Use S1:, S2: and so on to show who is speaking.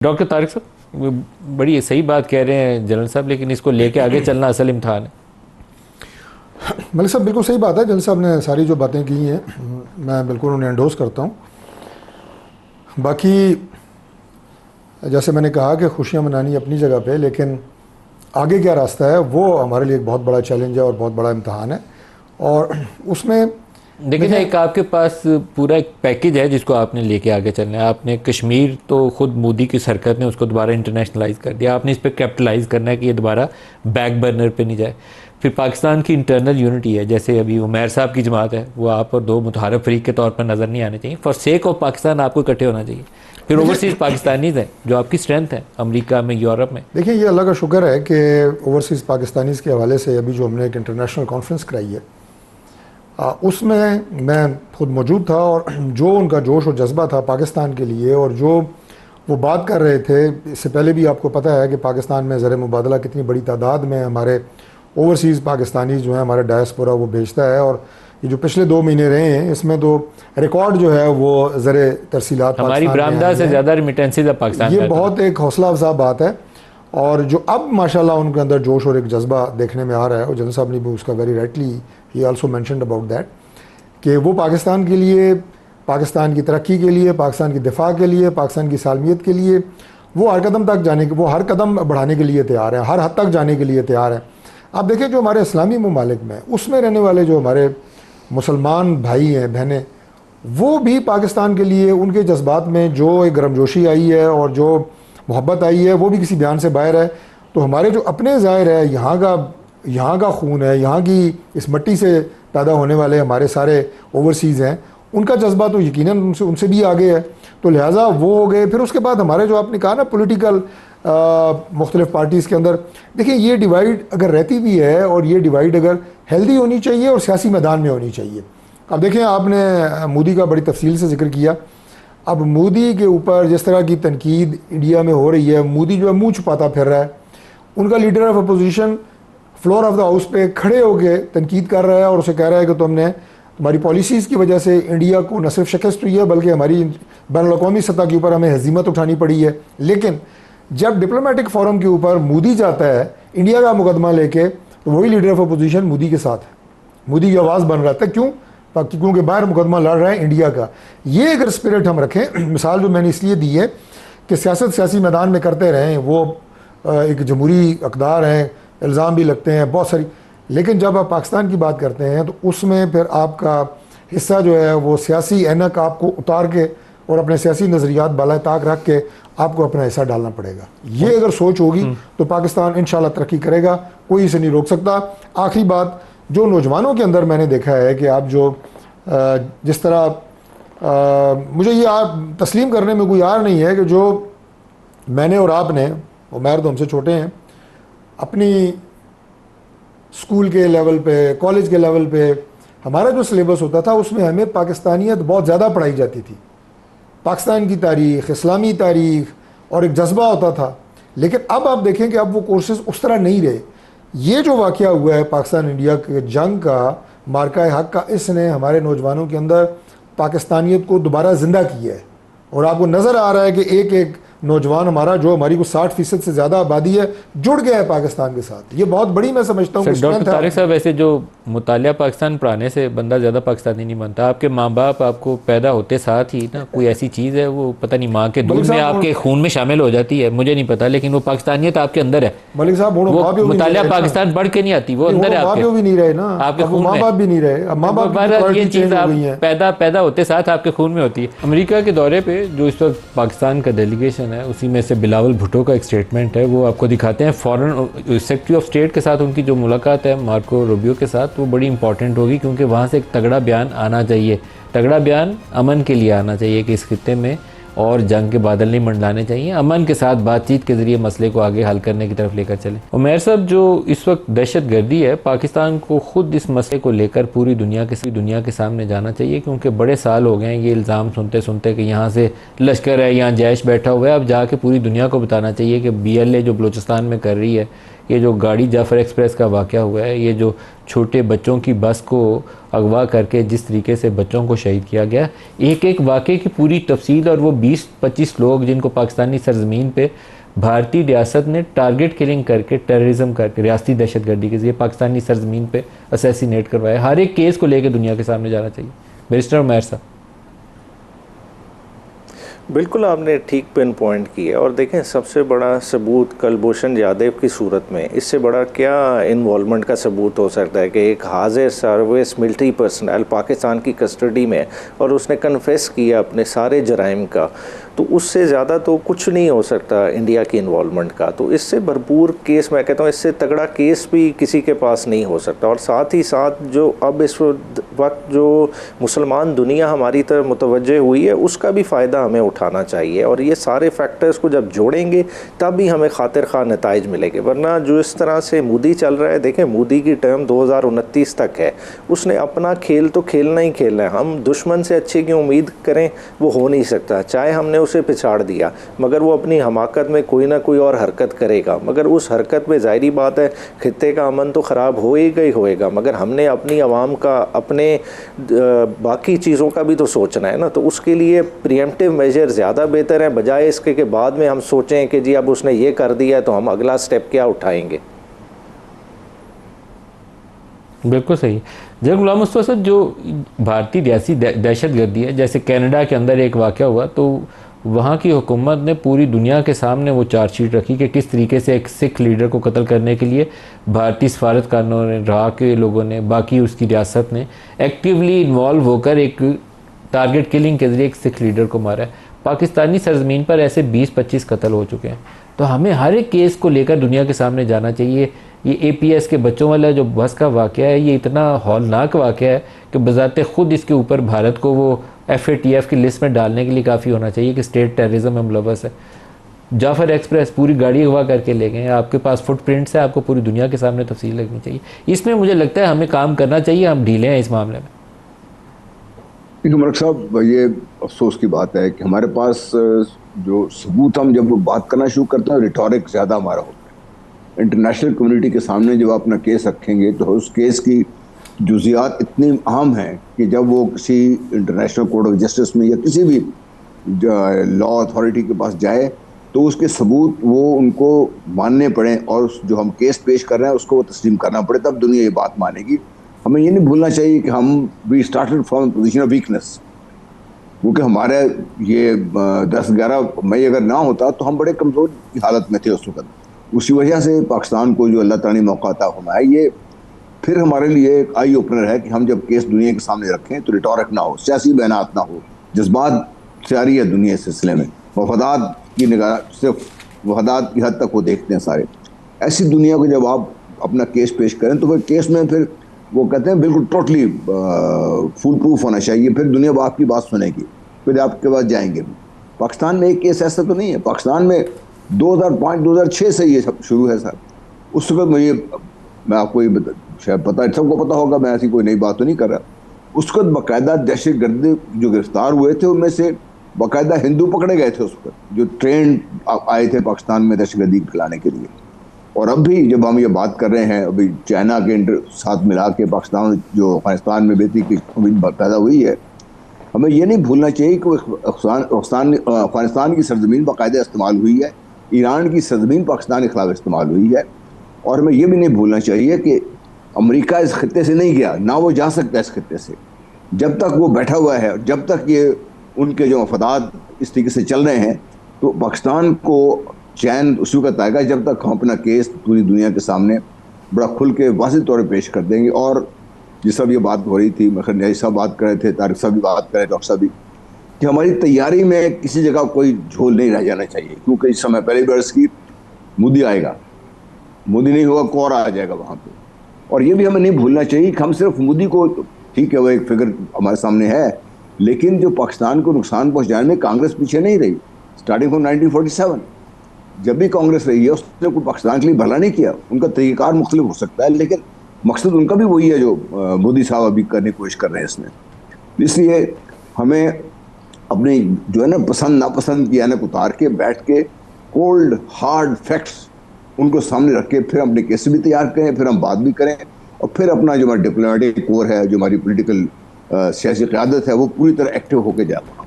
S1: Doctor Tariq साहब बड़ी सही बात कह रहे हैं जनरल साहब, लेकिन इसको लेके आगे चलना असल इम्तहान है।
S2: मलिक साहब बिल्कुल सही बात है। जनरल साहब ने सारी जो बातें की हैं मैं बिल्कुल उन्हें एंडोर्स करता हूँ। बाकी जैसे मैंने कहा कि खुशियाँ मनानी अपनी जगह पे, लेकिन आगे क्या रास्ता है वो हमारे लिए एक बहुत बड़ा चैलेंज है और बहुत बड़ा इम्तहान है। और उसमें
S1: देखिए एक आपके पास पूरा एक पैकेज है जिसको आपने लेके आगे चलना है। आपने कश्मीर तो खुद मोदी की सरकार ने उसको दोबारा इंटरनेशनलाइज कर दिया, आपने इस पर कैपिटलाइज करना है कि ये दोबारा बैक बर्नर पे नहीं जाए। फिर पाकिस्तान की इंटरनल यूनिटी है, जैसे अभी उमैर साहब की जमात है, वो आप और दो मुतहारफ फरीक के तौर पर नज़र नहीं आने चाहिए। फॉर सेक ऑफ पाकिस्तान आपको इकट्ठे होना चाहिए। फिर ओवरसीज़ पाकिस्तानीज़ हैं जो आपकी स्ट्रेंथ है अमेरिका में, यूरोप में।
S2: देखिए ये अल्लाह का शुक्र है कि ओवरसीज़ पाकिस्तानीज़ के हवाले से अभी जो हमने एक इंटरनेशनल कॉन्फ्रेंस कराई है उसमें मैं खुद मौजूद था, और जो उनका जोश और जज्बा था पाकिस्तान के लिए और जो वो बात कर रहे थे, इससे पहले भी आपको पता है कि पाकिस्तान में ज़र मुबादला कितनी बड़ी तादाद में हमारे ओवरसीज़ पाकिस्तानी जो है हमारा डायस्पोरा वो भेजता है। और ये जो पिछले 2 महीने रहे हैं इसमें तो रिकॉर्ड जो है वो ज़र तरसीलात
S1: हमारी बरामदा से ज़्यादा रिमिटेंसेज पाकिस्तान,
S2: ये बहुत एक हौसला अफजा बात है। और जो अब माशाल्लाह उनके अंदर जोश और एक जज्बा देखने में आ रहा है, और जनरल साहब ने भी उसका very rightly he also mentioned about that कि वो पाकिस्तान के लिए, पाकिस्तान की तरक्की के लिए, पाकिस्तान की दिफा के लिए, पाकिस्तान की सालमियत के लिए वो हर कदम तक जाने के, वो हर कदम बढ़ाने के लिए तैयार है, हर हद तक जाने के लिए तैयार है। आप देखिए जो हमारे इस्लामी ममालिक में उसमें रहने वाले जो हमारे मुसलमान भाई हैं बहनें, वो भी पाकिस्तान के लिए उनके जज्बात में जो एक गर्मजोशी आई है और जो मोहब्बत आई है वो भी किसी बयान से बाहर है। तो हमारे जो अपने ज़ाहिर है यहाँ का खून है, यहाँ की इस मिट्टी से पैदा होने वाले हमारे सारे ओवरसीज़ हैं, उनका जज्बा तो यकीनन उनसे भी आगे है। तो लिहाजा वो हो गए। फिर उसके बाद हमारे जो आपने कहा ना पॉलिटिकल मुख्तलिफ पार्टीज़ के अंदर, देखिए ये डिवाइड अगर रहती भी है और ये डिवाइड अगर हेल्दी होनी चाहिए और सियासी मैदान में होनी चाहिए। अब देखें आपने मोदी का बड़ी तफसील से जिक्र किया। अब मोदी के ऊपर जिस तरह की तनकीद इंडिया में हो रही है, मोदी जो है मुँह छुपाता फिर रहा है। उनका leader of opposition floor of the house पे खड़े होकर तनकीद कर रहा है और उसे कह रहा है कि तुमने हमारी पॉलिसीज़ की वजह से इंडिया को न सिर्फ शिकस्त हुई है बल्कि हमारी बैनुल-अक़वामी सतह के ऊपर हमें हज़ीमत उठानी पड़ी है। लेकिन जब डिप्लोमेटिक फोरम के ऊपर मोदी जाता है इंडिया का मुकदमा लेके, तो वही लीडर ऑफ अपोजिशन मोदी के साथ है, मोदी की आवाज़ बन रहा था। क्यों? क्योंकि बाहर मुकदमा लड़ रहा है इंडिया का। ये अगर स्पिरिट हम रखें, मिसाल जो मैंने इसलिए दी है कि सियासत सियासी मैदान में करते रहें, वो एक जमहूरी अक़दार हैं, इल्ज़ाम भी लगते हैं बहुत सारी, लेकिन जब आप पाकिस्तान की बात करते हैं तो उसमें फिर आपका हिस्सा जो है वो सियासी ऐनक आपको उतार के और अपने सियासी नज़रियात बालाए ताक रख के आपको अपना हिस्सा डालना पड़ेगा। ये अगर सोच होगी तो पाकिस्तान इंशाल्लाह तरक्की करेगा, कोई इसे नहीं रोक सकता। आखिरी बात, जो नौजवानों के अंदर मैंने देखा है कि आप जो जिस तरह मुझे ये आप तस्लीम करने में कोई यार नहीं है कि जो मैंने और आपने, उमैर तो हमसे छोटे हैं, अपनी स्कूल के लेवल पे, कॉलेज के लेवल पे हमारा जो सिलेबस होता था उसमें हमें पाकिस्तानियत बहुत ज़्यादा पढ़ाई जाती थी। पाकिस्तान की तारीख़, इस्लामी तारीख़ और एक जज्बा होता था। लेकिन अब आप देखें कि अब वो कोर्सेज़ उस तरह नहीं रहे। ये जो वाक़या हुआ है पाकिस्तान इंडिया के जंग का, मार्का हक़ का, इसने हमारे नौजवानों के अंदर पाकिस्तानियत को दोबारा ज़िंदा किया है। और आपको नज़र आ रहा है कि एक एक नौजवान हमारा, जो हमारी को 60% से ज़्यादा आबादी है, जुड़ गया है पाकिस्तान के साथ। ये बहुत बड़ी मैं समझता हूँ।
S1: डॉक्टर तारिक साहब, वैसे जो मुतालिया पाकिस्तान पढ़ाने से बंदा ज़्यादा पाकिस्तानी नहीं बनता। आपके माँ बाप आपको पैदा होते साथ ही ना कोई ऐसी चीज़ है, वो पता नहीं माँ के दूध में आपके खून में शामिल हो जाती है, मुझे नहीं पता, लेकिन वो पाकिस्तानियत आपके अंदर है।
S2: मलिक साहब
S1: मुतालिया पाकिस्तान पढ़ के नहीं आती, वो अंदर है आपके,
S2: भी नहीं रहे ना,
S1: आपके खून में।
S2: माँ बाप भी नहीं रहे, माँ बाप
S1: ये चीज़ पैदा होते साथ आपके खून में होती है। अमेरिका के दौरे पे जो इस वक्त पाकिस्तान का डेलीगेशन है, उसी में से बिलावल भुट्टो का एक स्टेटमेंट है, वो आपको दिखाते हैं। फॉरेन सेक्रेटरी ऑफ स्टेट के साथ उनकी जो मुलाकात है मार्को रूबियो के साथ, वो बड़ी इंपॉर्टेंट होगी, क्योंकि वहाँ से एक तगड़ा बयान आना चाहिए। तगड़ा बयान अमन के लिए आना चाहिए कि इस खित्ते में और जंग के बादल नहीं मंडलाने चाहिए। अमन के साथ बातचीत के ज़रिए मसले को आगे हल करने की तरफ लेकर चलें। उमैर साहब, जो इस वक्त दहशत गर्दी है, पाकिस्तान को ख़ुद इस मसले को लेकर पूरी दुनिया के सामने जाना चाहिए, क्योंकि बड़े साल हो गए हैं ये इल्ज़ाम सुनते सुनते कि यहाँ से लश्कर है, यहाँ जैश बैठा हुआ है। अब जाके पूरी दुनिया को बताना चाहिए कि BLA जो बलूचिस्तान में कर रही है, ये जो गाड़ी जाफ़र एक्सप्रेस का वाक़या हुआ है, ये जो छोटे बच्चों की बस को अगवा करके जिस तरीके से बच्चों को शहीद किया गया, एक एक वाक़े की पूरी तफसील, और वो 20-25 लोग जिनको पाकिस्तानी सरजमीन पे भारतीय रियासत ने टारगेट किलिंग करके, टेररिज्म करके, रियासती दहशतगर्दी के जरिए पाकिस्तानी सरजमीन पे असैसिनेट करवाया। हर एक केस को लेकर दुनिया के सामने जाना चाहिए। बैरिस्टर उमैर साहब।
S3: बिल्कुल आपने ठीक पिन पॉइंट किया। और देखें, सबसे बड़ा सबूत कुलभूषण जाधव की सूरत में इससे बड़ा क्या इन्वॉल्वमेंट का सबूत हो सकता है कि एक हाजिर सर्विस मिलिट्री पर्सनल पाकिस्तान की कस्टडी में और उसने कन्फेस किया अपने सारे जराइम का, तो उससे ज़्यादा तो कुछ नहीं हो सकता इंडिया की इन्वॉल्वमेंट का। तो इससे भरपूर केस, मैं कहता हूँ इससे तगड़ा केस भी किसी के पास नहीं हो सकता। और साथ ही साथ जो अब इस वक्त जो मुसलमान दुनिया हमारी तरफ मुतवज्जे हुई है, उसका भी फ़ायदा हमें उठाना चाहिए। और ये सारे फैक्टर्स को जब जोड़ेंगे तब भी हमें खातिर खा नताइज मिलेंगे। वरना जो इस तरह से मोदी चल रहा है, देखें मोदी की टर्म 2029 तक है, उसने अपना खेल तो खेलना ही खेलना है। हम दुश्मन से अच्छे की उम्मीद करें, वो हो नहीं सकता। चाहे हमने उसे पिछाड़ दिया, मगर वो अपनी हमाकत में कोई ना कोई और हरकत करेगा। मगर उस हरकत में ज़ाहिरी बात है खित्ते का अमन तो ख़राब होएगा ही होएगा। मगर हमने अपनी आवाम का, अपने बाकी चीज़ों का भी तो सोचना है ना। तो उसके लिए प्रिएम्प्टिव मेजर ज़्यादा बेहतर है, बजाय इसके कि बाद में हम सोचें कि जी अब उसने ये कर दिया तो हम अगला स्टेप क्या उठाएंगे।
S1: बिल्कुल सही। जब गुलाम मुस्तफा साहब, जो भारतीय रियासी दहशतगर्दी है, जैसे कनाडा के अंदर एक वाक़या हुआ, तो वहाँ की हुकूमत ने पूरी दुनिया के सामने वो चार्जशीट रखी कि किस तरीके से एक सिख लीडर को कत्ल करने के लिए भारतीय सफारतखानों ने, राह के लोगों ने, बाकी उसकी रियासत ने एक्टिवली इन्वॉल्व होकर एक टारगेट किलिंग के ज़रिए एक सिख लीडर को मारा है। पाकिस्तानी सरजमीन पर ऐसे 20-25 कत्ल हो चुके हैं। तो हमें हर एक केस को लेकर दुनिया के सामने जाना चाहिए। ये APS के बच्चों वाला जो बस का वाक़या है, ये इतना हौलनाक वाक़या है कि बज़ाते ख़ुद इसके ऊपर भारत को वो FATF की लिस्ट में डालने के लिए काफ़ी होना चाहिए कि स्टेट टेररिज्म में मुलव्वस है। जाफ़र एक्सप्रेस पूरी गाड़ी अगवा करके ले गए, आपके पास फुटप्रिंट्स है, आपको पूरी दुनिया के सामने तफसील लगनी चाहिए। इसमें मुझे लगता है हमें काम करना चाहिए, हम ढीले हैं इस मामले में।
S4: मलिक साहब, ये अफसोस की बात है कि हमारे पास जो सबूत, हम जब बात करना शुरू करते हैं रिटोरिक ज़्यादा हमारा होता है। इंटरनेशनल कम्युनिटी के सामने जब आप अपना केस रखेंगे तो उस केस की जुजियात इतनी अहम हैं कि जब वो किसी इंटरनेशनल कोर्ट ऑफ जस्टिस में या किसी भी लॉ अथॉरिटी के पास जाए तो उसके सबूत वो उनको मानने पड़े और जो हम केस पेश कर रहे हैं उसको वो तस्लीम करना पड़े, तब दुनिया ये बात मानेगी। हमें ये नहीं भूलना चाहिए कि हम we started from position of weakness, क्योंकि हमारे ये 10-11 मई अगर ना होता तो हम बड़े कमज़ोर की हालत में थे उस वक्त। उसी वजह से पाकिस्तान को जो अल्लाह ताला ने मौका अता फरमाया, ये फिर हमारे लिए एक आई ओपनर है कि हम जब केस दुनिया के सामने रखें तो रिटोरिक ना हो, सियासी बयानात ना हो, जज्बात जारी है दुनिया इस सिलसिले में, वफादात की निगाह सिर्फ वफादात की हद तक वो देखते हैं सारे। ऐसी दुनिया को जब आप अपना केस पेश करें तो फिर केस में फिर वो कहते हैं बिल्कुल टोटली फुल प्रूफ होना चाहिए, फिर दुनिया आपकी बात सुनेगी, फिर आपके पास जाएंगे। पाकिस्तान में एक केस ऐसा तो नहीं है, पाकिस्तान में 2005-2006 से ये सब शुरू है सर। उस वक्त मैं आपको ये शायद पता, सबको पता होगा, मैं ऐसी कोई नई बात तो नहीं कर रहा। उस वक्त बाकायदा दहशतगर्द जो गिरफ्तार हुए थे उनमें से बाकायदा हिंदू पकड़े गए थे उस वक्त, जो ट्रेंड आए थे पाकिस्तान में दहशतगर्दी फैलाने के लिए। और अब भी जब हम ये बात कर रहे हैं, अभी चाइना के साथ मिला के पाकिस्तान जो अफगानिस्तान में बेहतरी की उम्मीद पैदा हुई है, हमें ये नहीं भूलना चाहिए कि अफगानिस्तान की सरजमीन बाकायदा इस्तेमाल हुई है, ईरान की सरजमीन पाकिस्तान के खिलाफ इस्तेमाल हुई है। और हमें ये भी नहीं भूलना चाहिए कि अमेरिका इस खत्ते से नहीं गया, ना वो जा सकता इस खत्ते से। जब तक वो बैठा हुआ है, जब तक ये उनके जो मफादात इस तरीके से चल रहे हैं, तो पाकिस्तान को चैन उसी वक्त आएगा जब तक हम अपना केस पूरी दुनिया के सामने बड़ा खुल के वाज़ेह तौर पर पेश कर देंगे। और जिस सब ये बात हो रही थी, मखर साहब बात कर रहे थे, तारिक साहब भी बात कर रहे थे, डॉक्टर साहब भी, कि हमारी तैयारी में किसी जगह कोई झोल नहीं रह जाना चाहिए, क्योंकि इस समय पहले बरस की मोदी आएगा, मोदी नहीं होगा कोर आ जाएगा वहाँ पे। और ये भी हमें नहीं भूलना चाहिए कि हम सिर्फ मोदी को, ठीक है वो एक फिगर हमारे सामने है, लेकिन जो पाकिस्तान को नुकसान पहुँचाने में कांग्रेस पीछे नहीं रही। स्टार्टिंग फ्रॉम 1947 जब भी कांग्रेस रही है उसने कोई पाकिस्तान के लिए भला नहीं किया। उनका तरीक़ाकार मुख्तलिफ हो सकता है, लेकिन मकसद उनका भी वही है जो मोदी साहब अभी करने की कोशिश कर रहे हैं इसमें। इसलिए हमें अपनी जो है ना पसंद नापसंद की ऐनक उतार के बैठ के कोल्ड हार्ड फैक्ट्स उनको सामने रख के फिर अपने केस भी तैयार करें, फिर हम बात भी करें और फिर अपना जो हमारा डिप्लोमेटिक कोर है, जो हमारी पॉलिटिकल सियासी क़यादत है, वो पूरी तरह एक्टिव होकर जा पाए।